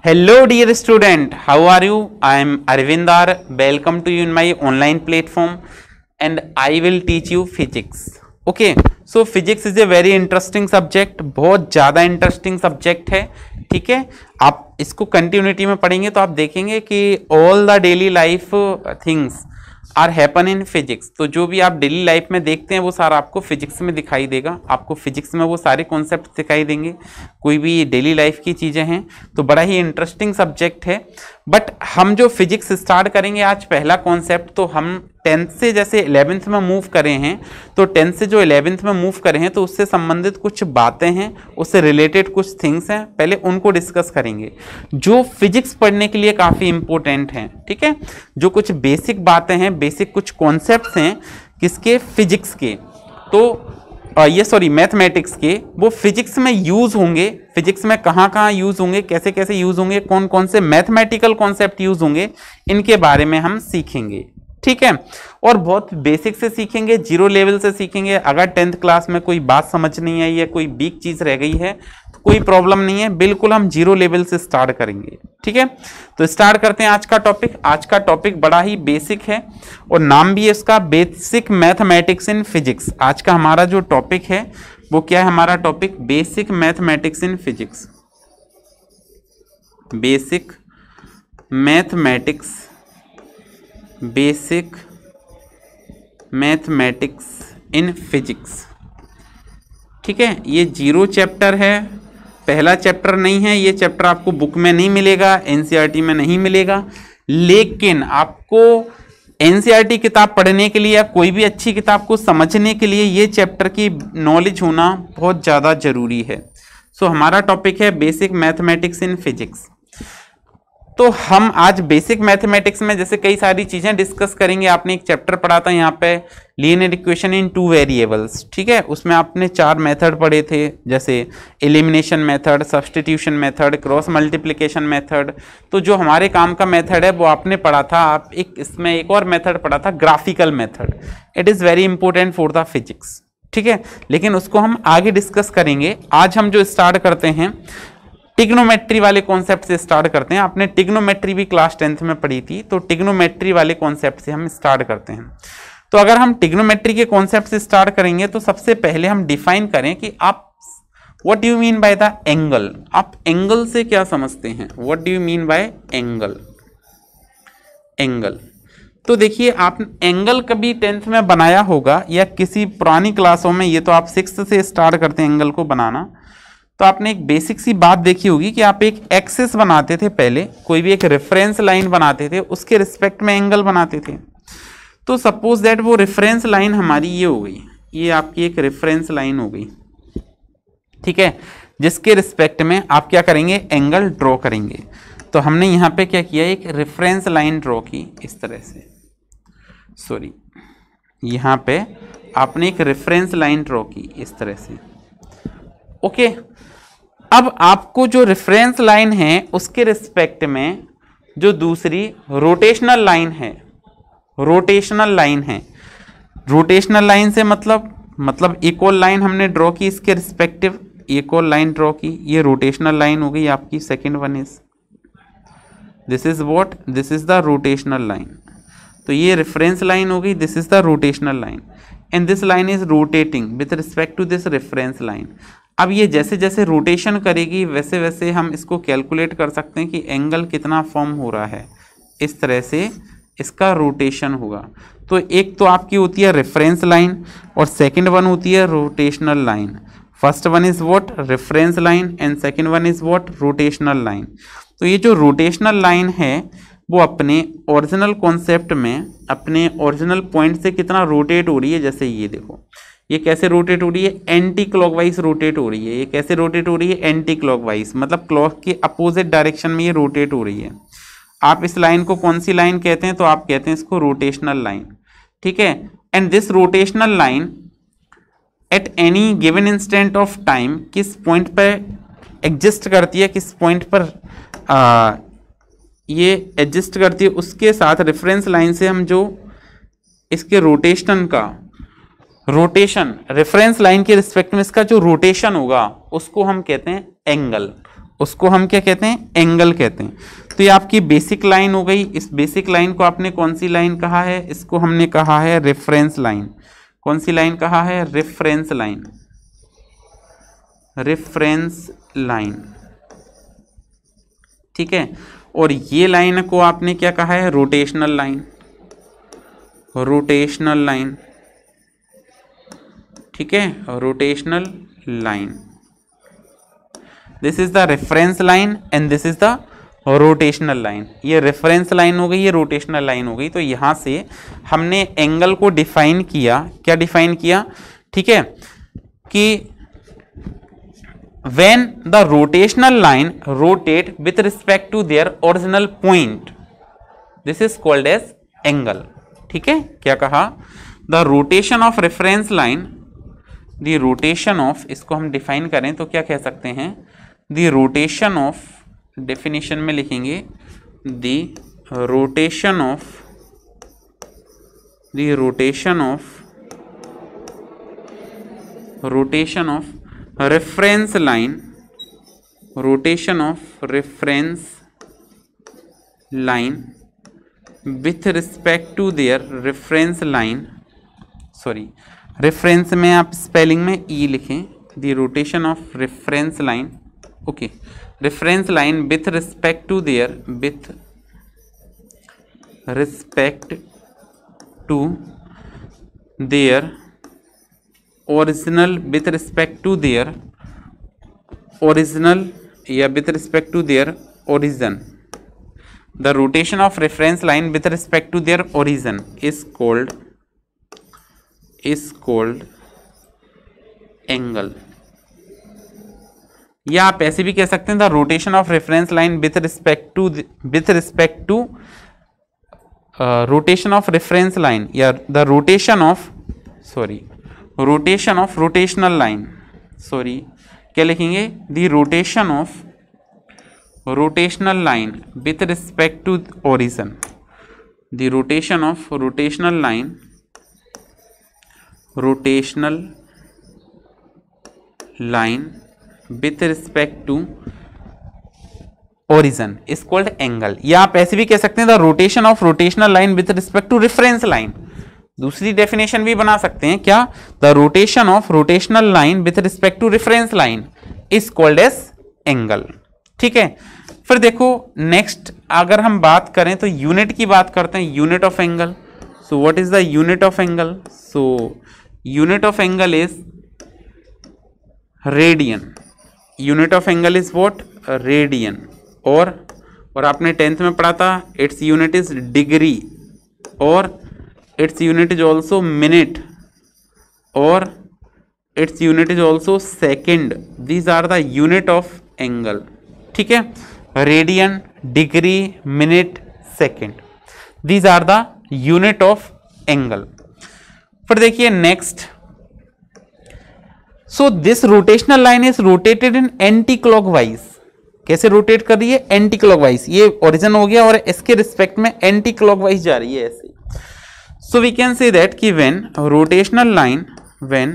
Hello dear student, how are you? I am Arvindar. Welcome to you in my online platform and I will teach you physics. Okay, so physics is a very interesting subject. बहुत ज़्यादा interesting subject है. ठीक है, आप इसको continuity में पढ़ेंगे तो आप देखेंगे कि all the daily life things are happen in physics. तो जो भी आप डेली लाइफ में देखते हैं वो सारा आपको फिजिक्स में दिखाई देगा. आपको फिजिक्स में वो सारे कॉन्सेप्ट दिखाई देंगे. कोई भी डेली लाइफ की चीज़ें हैं तो बड़ा ही इंटरेस्टिंग सब्जेक्ट है. बट हम जो फिजिक्स स्टार्ट करेंगे आज पहला कॉन्सेप्ट, तो हम 10th से जैसे 11th में मूव करे हैं, तो 10th से जो 11th में मूव करे हैं तो उससे संबंधित कुछ बातें हैं, उससे रिलेटेड कुछ थिंग्स हैं, पहले उनको डिस्कस करेंगे जो फिजिक्स पढ़ने के लिए काफ़ी इंपॉर्टेंट हैं. ठीक है, जो कुछ बेसिक बातें हैं, बेसिक कुछ कॉन्सेप्ट्स हैं किसके, फिजिक्स के, तो मैथमेटिक्स के, वो फिजिक्स में यूज होंगे. फिजिक्स में कहाँ कहाँ यूज होंगे, कैसे कैसे यूज होंगे, कौन कौन से मैथमेटिकल कॉन्सेप्ट यूज होंगे, इनके बारे में हम सीखेंगे. ठीक है, और बहुत बेसिक से सीखेंगे, जीरो लेवल से सीखेंगे. अगर 10th क्लास में कोई बात समझ नहीं आई है, कोई वीक चीज रह गई है तो कोई प्रॉब्लम नहीं है, बिल्कुल हम जीरो लेवल से स्टार्ट करेंगे. ठीक है, तो स्टार्ट करते हैं आज का टॉपिक. आज का टॉपिक बड़ा ही बेसिक है और नाम भी है इसका बेसिक मैथमेटिक्स इन फिजिक्स. आज का हमारा जो टॉपिक है वो क्या है, हमारा topic basic mathematics in physics. Basic mathematics, basic mathematics in physics. ठीक है, ये जीरो चैप्टर है, पहला चैप्टर नहीं है. ये चैप्टर आपको बुक में नहीं मिलेगा, एनसीईआरटी में नहीं मिलेगा, लेकिन आपको एनसीईआरटी किताब पढ़ने के लिए या कोई भी अच्छी किताब को समझने के लिए ये चैप्टर की नॉलेज होना बहुत ज़्यादा जरूरी है. सो हमारा टॉपिक है बेसिक मैथमेटिक्स इन फिजिक्स. तो हम आज बेसिक मैथमेटिक्स में जैसे कई सारी चीजें डिस्कस करेंगे. आपने एक चैप्टर पढ़ा था यहाँ पे, लीनियर इक्वेशन इन 2 वेरिएबल्स. ठीक है, उसमें आपने 4 मेथड पढ़े थे, जैसे elimination method, substitution method, cross multiplication method. तो जो हमारे काम का मेथड है वो आपने पढ़ा था. आप इसमें एक और मेथड पढ़ा था, graphical method. It is very important for the physics. ठीक है, लेकिन उसको हम आगे डिस्कस करेंगे. आज हम जो स्टार्ट करते हैं टिग्नोमेट्री वाले कॉन्सेप्ट से स्टार्ट करते हैं. आपने टिग्नोमेट्री भी क्लास 10th में पढ़ी थी, तो टिग्नोमेट्री वाले कॉन्सेप्ट से हम स्टार्ट करते हैं. तो अगर हम टिग्नोमेट्री के कॉन्सेप्ट से स्टार्ट करेंगे तो सबसे पहले हम डिफाइन करें कि आप what do you mean by the angle. आप एंगल से क्या समझते हैं, what do you mean by angle. Angle तो देखिए, आप एंगल कभी 10th में बनाया होगा या किसी पुरानी क्लासों में, ये तो आप 6th से स्टार्ट करते हैं एंगल को बनाना. तो आपने एक बेसिक सी बात देखी होगी कि आप एक एक्सिस बनाते थे पहले, कोई भी एक रेफरेंस लाइन बनाते थे, उसके रिस्पेक्ट में एंगल बनाते थे. तो सपोज दैट वो रेफरेंस लाइन हमारी ये हो गई, ये आपकी एक रेफरेंस लाइन हो गई. ठीक है, जिसके रिस्पेक्ट में आप क्या करेंगे, एंगल ड्रॉ करेंगे. तो हमने यहाँ पे क्या किया, एक रेफरेंस लाइन ड्रॉ की इस तरह से. सॉरी, यहाँ पे आपने एक रेफरेंस लाइन ड्रॉ की इस तरह से. ओके, अब आपको जो रेफरेंस लाइन है उसके रिस्पेक्ट में जो दूसरी रोटेशनल लाइन है, रोटेशनल लाइन है, रोटेशनल लाइन से मतलब इक्वल लाइन हमने ड्रॉ की, इसके रिस्पेक्टिव इक्वल लाइन ड्रॉ की, ये रोटेशनल लाइन हो गई आपकी. Second one is this is what, this is the rotational line. तो ये रेफरेंस लाइन हो गई, this is the rotational line, and this line is rotating with respect to this reference line. अब ये जैसे जैसे रोटेशन करेगी वैसे वैसे हम इसको कैलकुलेट कर सकते हैं कि एंगल कितना फॉर्म हो रहा है. इस तरह से इसका रोटेशन होगा. तो एक तो आपकी होती है रेफरेंस लाइन और सेकंड वन होती है rotational line. First one is what, reference line, and second one is what, rotational line. तो ये जो रोटेशनल लाइन है वो अपने ओरिजिनल कॉन्सेप्ट में अपने ओरिजिनल पॉइंट से कितना रोटेट हो रही है. जैसे ये देखो, ये कैसे रोटेट हो रही है, एंटी क्लॉकवाइज रोटेट हो रही है. ये कैसे रोटेट हो रही है, एंटी क्लॉकवाइज, मतलब क्लॉक के अपोजिट डायरेक्शन में ये रोटेट हो रही है. आप इस लाइन को कौन सी लाइन कहते हैं, तो आप कहते हैं इसको रोटेशनल लाइन. ठीक है, and this rotational line at any given instant of time किस पॉइंट पर एग्जिस्ट करती है, किस पॉइंट पर ये एडजस्ट करती है, उसके साथ रेफरेंस लाइन से हम जो इसके रोटेशन का रोटेशन रेफरेंस लाइन के रिस्पेक्ट में इसका जो रोटेशन होगा उसको हम कहते हैं एंगल. उसको हम क्या कहते हैं, एंगल कहते हैं। तो ये आपकी बेसिक लाइन हो गई। इस बेसिक लाइन को आपने कौन सी लाइन कहा है, इसको हमने कहा है रेफरेंस लाइन। कौन सी लाइन कहा है, रेफरेंस लाइन, रेफरेंस लाइन, ठीक है। और ये लाइन को आपने क्या कहा है, रोटेशनल लाइन, रोटेशनल लाइन, ठीक है, rotational line. This is the reference line and this is the rotational line. ये रेफरेंस लाइन हो गई, ये रोटेशनल लाइन हो गई। तो यहां से हमने एंगल को डिफाइन किया। क्या डिफाइन किया, ठीक है, कि when the rotational line rotate with respect to their original point, this is called as angle, ठीक है। क्या कहा, the rotation of reference line, the rotation of, इसको हम डिफाइन करें तो क्या कह सकते हैं, the rotation of, डेफिनेशन में लिखेंगे the rotation of, the rotation of, rotation of reference line, rotation of reference line with respect to their reference line, sorry, reference में आप स्पेलिंग में ई लिखें, the rotation of reference line, okay, reference line with respect to their, with respect to their original, with respect to their original या with respect to their origin, the rotation of reference line with respect to their origin is called angle। या आप ऐसे भी कह सकते हैं the rotation of reference line with respect to rotation of reference line या the rotation of, sorry, rotation of rotational line, sorry, क्या लिखेंगे, the rotation of rotational line with respect to origin, the rotation of rotational line, rotational line with respect to origin is called angle। या आप ऐसे भी कह सकते हैं the rotation of rotational line with respect to reference line। दूसरी definition भी बना सकते हैं, क्या, the rotation of rotational line with respect to reference line is called as angle, ठीक है। फिर देखो नेक्स्ट अगर हम बात करें तो यूनिट की बात करते हैं, unit of angle. So what is the unit of angle, so unit of angle is radian, unit of angle is what, radian. और आपने 10th में पढ़ा था इट्स यूनिट इज डिग्री, और its unit is also minute, or its unit is also second। these are the unit of angle, ठीक है, radian, degree, minute, second, these are the unit of angle। फिर देखिए next, so this rotational line is rotated in anti clockwise. कैसे rotate कर रही है, anti clockwise. ये origin हो गया और इसके रिस्पेक्ट में एंटी क्लॉकवाइज जा रही है ऐसे। So we can say that कि when rotational line, when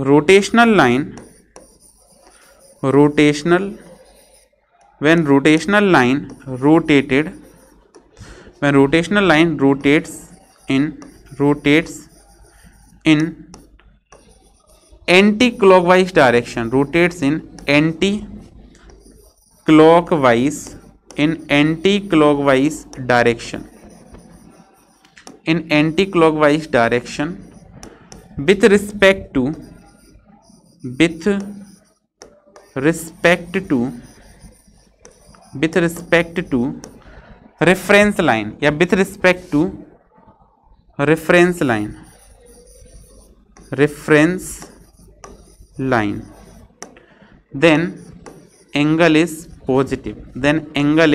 rotational line, when rotational line rotated, when rotational line rotates in anti-clockwise direction, rotates in anti-clockwise direction, in anti-clockwise direction with respect to reference line या with respect to reference line, then angle is positive, then angle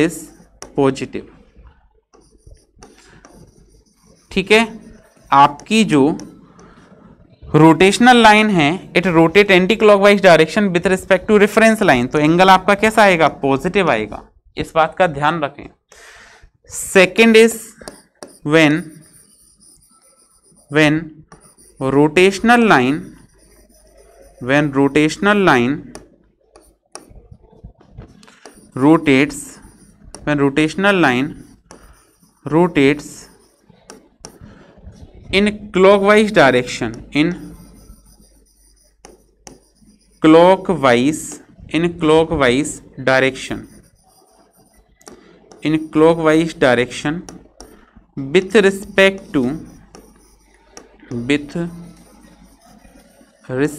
is positive, ठीक है। आपकी जो rotational line है it rotate anti clockwise direction with respect to reference line, तो angle आपका कैसा आएगा, पॉजिटिव आएगा, इस बात का ध्यान रखें। Second is when rotational line when rotational line rotates, when rotational line rotates in clockwise direction, in clockwise direction, in clockwise direction with respect to reference line,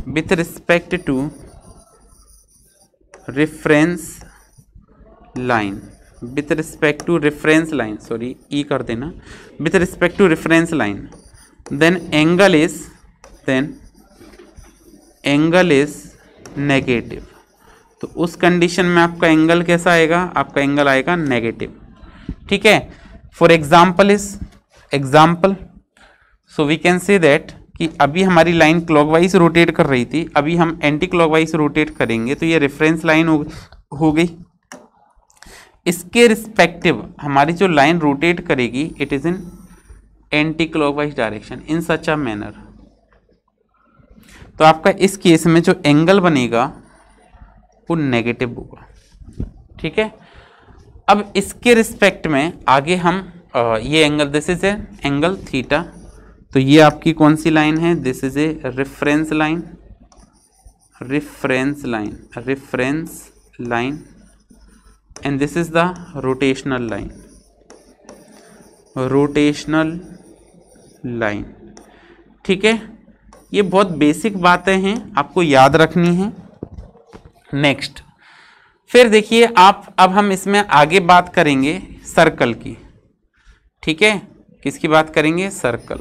with respect to reference line, with respect to reference line, sorry e कर देना, with respect to reference line, then angle is negative. तो उस condition में आपका angle कैसा आएगा, आपका angle आएगा नेगेटिव. ठीक है. For example so we can say that कि अभी हमारी लाइन क्लॉकवाइज रोटेट कर रही थी, अभी हम एंटी क्लॉकवाइज रोटेट करेंगे तो ये रेफरेंस लाइन हो गई. इसके रिस्पेक्टिव हमारी जो लाइन रोटेट करेगी it is in anti clockwise direction in such a manner. तो आपका इस केस में जो एंगल बनेगा वो नेगेटिव होगा. ठीक है. अब इसके रिस्पेक्ट में आगे हम ये angle, this is A angle theta, तो ये आपकी कौन सी लाइन है, this is a reference line, and this is the rotational line. ठीक है. ये बहुत बेसिक बातें हैं, आपको याद रखनी है. नेक्स्ट फिर देखिए आप, अब हम इसमें आगे बात करेंगे सर्कल की. ठीक है. किसकी बात करेंगे, सर्कल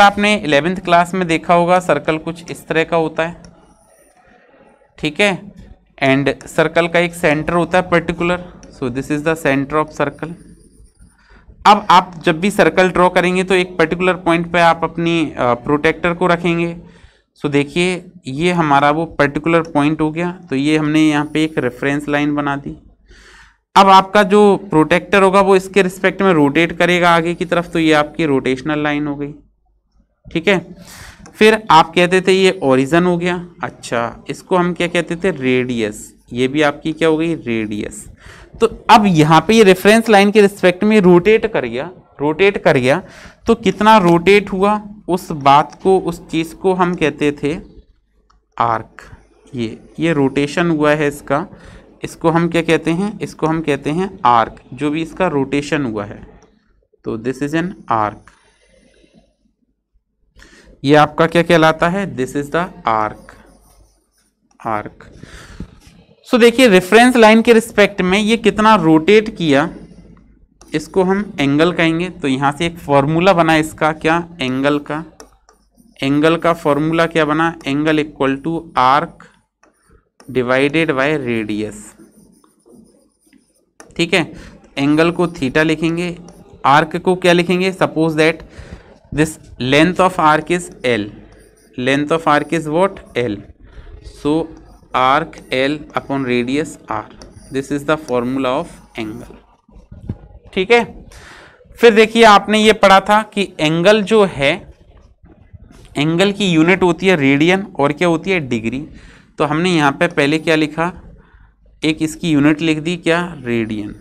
आपने 11th क्लास में देखा होगा. सर्कल कुछ इस तरह का होता है. ठीक है. एंड सर्कल का एक सेंटर होता है particular, so this is the centre of circle. अब आप जब भी सर्कल ड्रॉ करेंगे तो एक पर्टिकुलर पॉइंट पे आप अपनी प्रोटेक्टर को रखेंगे. सो देखिए ये हमारा वो पर्टिकुलर पॉइंट हो गया, तो ये हमने यहाँ पे एक रेफरेंस लाइन बना दी. अब आपका जो प्रोटेक्टर होगा वो इसके रिस्पेक्ट में रोटेट करेगा आगे की तरफ, तो ये आपकी रोटेशनल लाइन हो गई. ठीक है. फिर आप कहते थे ये ओरिजिन हो गया. अच्छा, इसको हम क्या कहते थे, रेडियस. ये भी आपकी क्या हो गई, रेडियस. तो अब यहाँ पे ये रेफरेंस लाइन के रिस्पेक्ट में रोटेट कर गया, तो कितना रोटेट हुआ उस बात को, उस चीज को हम कहते थे आर्क. ये रोटेशन हुआ है इसका, इसको हम क्या कहते हैं, इसको हम कहते हैं आर्क. जो भी इसका रोटेशन हुआ है, तो दिस इज एन आर्क. ये आपका क्या कहलाता है, दिस इज द आर्क. सो देखिए रेफरेंस लाइन के रिस्पेक्ट में ये कितना रोटेट किया, इसको हम एंगल कहेंगे. तो यहां से एक फॉर्मूला बना इसका, क्या, एंगल का फॉर्मूला क्या बना, angle equal to arc divided by radius. ठीक है. एंगल को थीटा लिखेंगे, आर्क को क्या लिखेंगे, suppose that this length of arc is L, length of arc is what, L. So arc L upon radius R, this is the formula of angle. ठीक है. फिर देखिए आपने ये पढ़ा था कि एंगल जो है, एंगल की यूनिट होती है रेडियन और क्या होती है, डिग्री. तो हमने यहाँ पे पहले क्या लिखा, एक इसकी यूनिट लिख दी, क्या, रेडियन,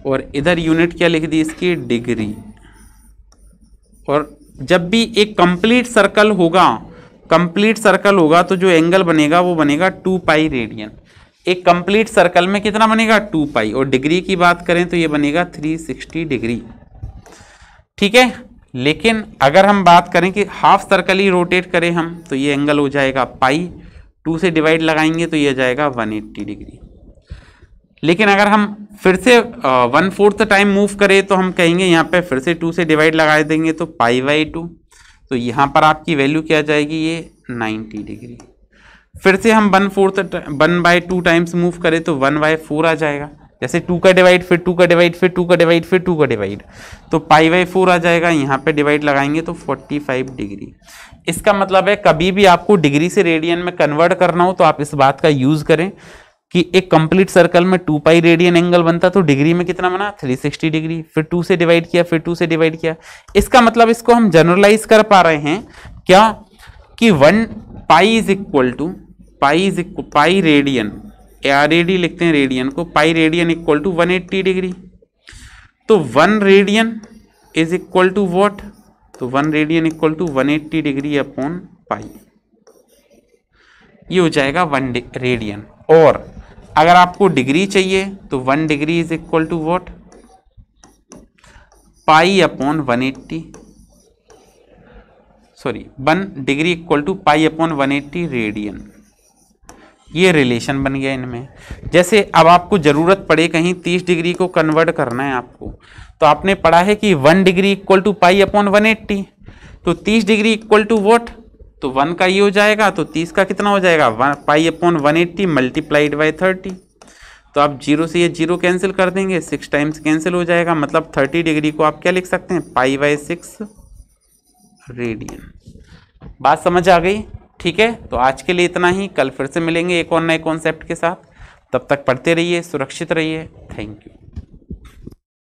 और इधर यूनिट क्या लिख दी इसकी, डिग्री. और जब भी एक कंप्लीट सर्कल होगा तो जो एंगल बनेगा वो बनेगा 2 पाई रेडियन. एक कंप्लीट सर्कल में कितना बनेगा, 2 पाई, और डिग्री की बात करें तो ये बनेगा 360 डिग्री. ठीक है. लेकिन अगर हम बात करें कि हाफ सर्कल ही रोटेट करें हम, तो ये एंगल हो जाएगा पाई, 2 से डिवाइड लगाएंगे तो ये जाएगा 180 डिग्री. लेकिन अगर हम फिर से 1/4 टाइम मूव करें तो हम कहेंगे यहाँ पे फिर से 2 से डिवाइड लगा देंगे तो π/2, तो यहाँ पर आपकी वैल्यू क्या जाएगी, ये 90 डिग्री. फिर से हम 1/2 टाइम्स मूव करें तो 1/4 आ जाएगा. जैसे 2 का डिवाइड, फिर 2 का डिवाइड, फिर 2 का डिवाइड, फिर 2 का डिवाइड, तो π/4 आ जाएगा. यहाँ पे डिवाइड लगाएंगे तो 45 डिग्री. इसका मतलब है कभी भी आपको डिग्री से रेडियन में कन्वर्ट करना हो तो आप इस बात का यूज करें. कि एक कंप्लीट सर्कल में 2 पाई रेडियन एंगल बनता, तो डिग्री में कितना बना 360 डिग्री, फिर 2 से डिवाइड किया, फिर 2 से डिवाइड किया। इसका मतलब इसको हम जनरलाइज कर पा रहे हैं क्या कि 1 pi is equal to pi radian, RAD लिखते हैं रेडियन को, pi radian equal to 180 degree. तो 1 radian is equal to what, तो 1 radian equal to 180 degree upon pi, ये हो जाएगा 1 रेडियन। और अगर आपको डिग्री चाहिए तो 1 degree is equal to what, pi upon 180, sorry 1 degree equal to pi upon 180 radian. ये रिलेशन बन गया इनमें। जैसे अब आपको जरूरत पड़े कहीं 30 डिग्री को कन्वर्ट करना है आपको, तो आपने पढ़ा है कि 1 degree equal to pi upon 180, तो 30 डिग्री इक्वल टू व्हाट, तो 1 का ये हो जाएगा, तो 30 का कितना हो जाएगा, पाई अपॉन 180 मल्टीप्लाइड बाई 30। तो आप 0 से ये 0 कैंसिल कर देंगे, 6 टाइम्स कैंसिल हो जाएगा, मतलब 30 डिग्री को आप क्या लिख सकते हैं, पाई बाई 6 रेडियन। बात समझ आ गई? ठीक है, तो आज के लिए इतना ही। कल फिर से मिलेंगे एक और नए कॉन्सेप्ट के साथ। तब तक पढ़ते रहिए, सुरक्षित रहिए। Thank you.